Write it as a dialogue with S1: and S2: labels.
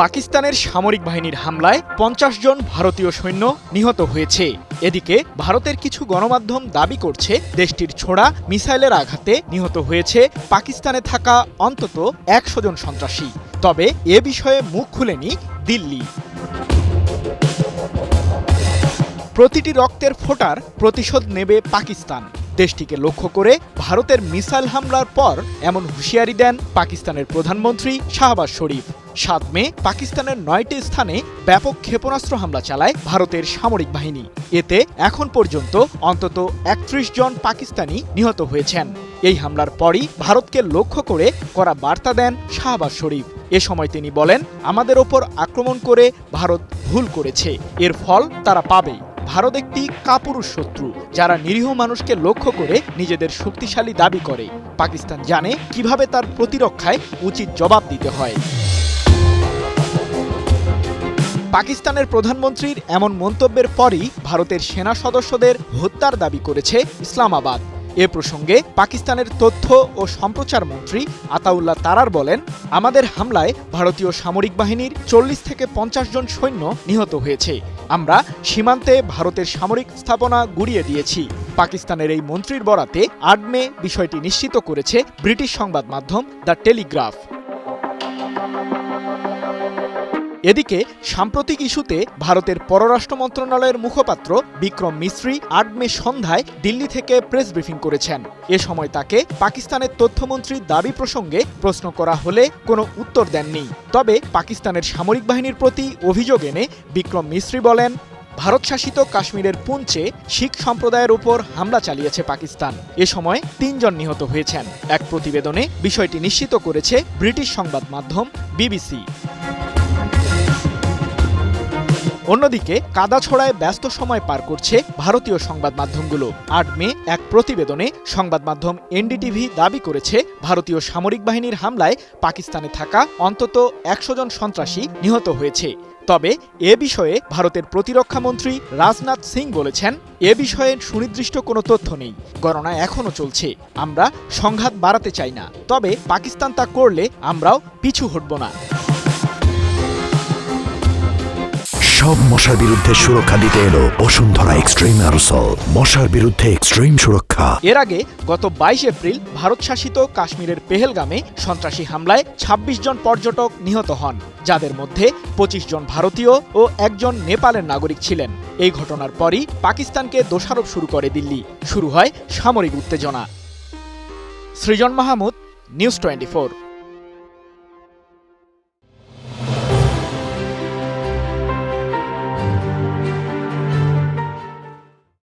S1: পাকিস্তানের সামরিক বাহিনীর হামলায় ৫০ জন ভারতীয় সৈন্য নিহত হয়েছে। এদিকে ভারতের কিছু গণমাধ্যম দাবি করছে দেশটির ছোড়া মিসাইলের আঘাতে নিহত হয়েছে পাকিস্তানে থাকা অন্তত ১০০ জন সন্ত্রাসী। তবে এ বিষয়ে মুখ খুলেনি দিল্লি। প্রতিটি রক্তের ফোঁটার প্রতিশোধ নেবে পাকিস্তান। দেশটিকে লক্ষ্য করে ভারতের মিসাইল হামলার পর এমন হুঁশিয়ারি দেন পাকিস্তানের প্রধানমন্ত্রী শাহবাজ শরীফ। ৭ মে পাকিস্তানের ৯টি স্থানে ব্যাপক ক্ষেপণাস্ত্র হামলা চালায় ভারতের সামরিক বাহিনী। এতে এখন পর্যন্ত অন্তত ৩১ জন পাকিস্তানি নিহত হয়েছেন। এই হামলার পরই ভারতকে লক্ষ্য করে করা বার্তা দেন শাহবাজ শরীফ। এ সময় তিনি বলেন, আমাদের ওপর আক্রমণ করে ভারত ভুল করেছে, এর ফল তারা পাবে। ভারত একটি কাপুরুষ শত্রু, যারা নিরীহ মানুষকে লক্ষ্য করে নিজেদের শক্তিশালী দাবি করে। পাকিস্তান জানে কিভাবে তার প্রতিরক্ষায় উচিত জবাব দিতে হয়। পাকিস্তানের প্রধানমন্ত্রীর এমন মন্তব্যের পরই ভারতের সেনা সদস্যদের হত্যার দাবি করেছে ইসলামাবাদ। এ প্রসঙ্গে পাকিস্তানের তথ্য ও সম্প্রচার মন্ত্রী আতাউল্লাহ তারার বলেন, আমাদের হামলায় ভারতীয় সামরিক বাহিনীর ৪০ থেকে ৫০ জন সৈন্য নিহত হয়েছে। আমরা সীমান্তে ভারতের সামরিক স্থাপনা গুঁড়িয়ে দিয়েছি। পাকিস্তানের এই মন্ত্রীর বরাতে ৮ মে বিষয়টি নিশ্চিত করেছে ব্রিটিশ সংবাদ মাধ্যম দ্য টেলিগ্রাফ। এদিকে সাম্প্রতিক ইস্যুতে ভারতের পররাষ্ট্র মন্ত্রণালয়ের মুখপাত্র বিক্রম মিশ্রি ৮ মে সন্ধ্যায় দিল্লি থেকে প্রেস ব্রিফিং করেছেন। এ সময় তাকে পাকিস্তানের তথ্যমন্ত্রীর দাবি প্রসঙ্গে প্রশ্ন করা হলে কোনো উত্তর দেননি। তবে পাকিস্তানের সামরিক বাহিনীর প্রতি অভিযোগ এনে বিক্রম মিশ্রি বলেন, ভারত শাসিত কাশ্মীরের পুঞ্চে শিখ সম্প্রদায়ের উপর হামলা চালিয়েছে পাকিস্তান। এ সময় ৩ জন নিহত হয়েছেন। এক প্রতিবেদনে বিষয়টি নিশ্চিত করেছে ব্রিটিশ সংবাদ মাধ্যম বিবিসি। অন্যদিকে কাদাছড়ায় ব্যস্ত সময় পার করছে ভারতীয় সংবাদ মাধ্যমগুলো। ৮ মে এক প্রতিবেদনে সংবাদ মাধ্যম এনডিটিভি দাবি করেছে, ভারতীয় সামরিক বাহিনীর হামলায় পাকিস্তানে থাকা অন্তত ১০০ জন সন্ত্রাসী নিহত হয়েছে। তবে এ বিষয়ে ভারতের প্রতিরক্ষা মন্ত্রী রাজনাথ সিং বলেছেন, এ বিষয়ে সুনির্দিষ্ট কোনো তথ্য নেই, গণনা এখনও চলছে। আমরা সংঘাত বাড়াতে চাই না, তবে পাকিস্তান তা করলে আমরাও পিছু হটব না।
S2: সব মশার বিরুদ্ধে সুরক্ষা দিতে এলো বসুন্ধরা এক্সট্রিম অ্যারোসল, মশার বিরুদ্ধে এক্সট্রিম সুরক্ষা।
S1: এর আগে গত ২২ এপ্রিল ভারত শাসিত কাশ্মীরের পেহেলগামে সন্ত্রাসী হামলায় ২৬ জন পর্যটক নিহত হন, যাদের মধ্যে ২৫ জন ভারতীয় ও ১ জন নেপালের নাগরিক ছিলেন। এই ঘটনার পরই পাকিস্তানকে দোষারোপ শুরু করে দিল্লি। শুরু হয় সামরিক উত্তেজনা। সৃজন মাহমুদ, নিউজ 24।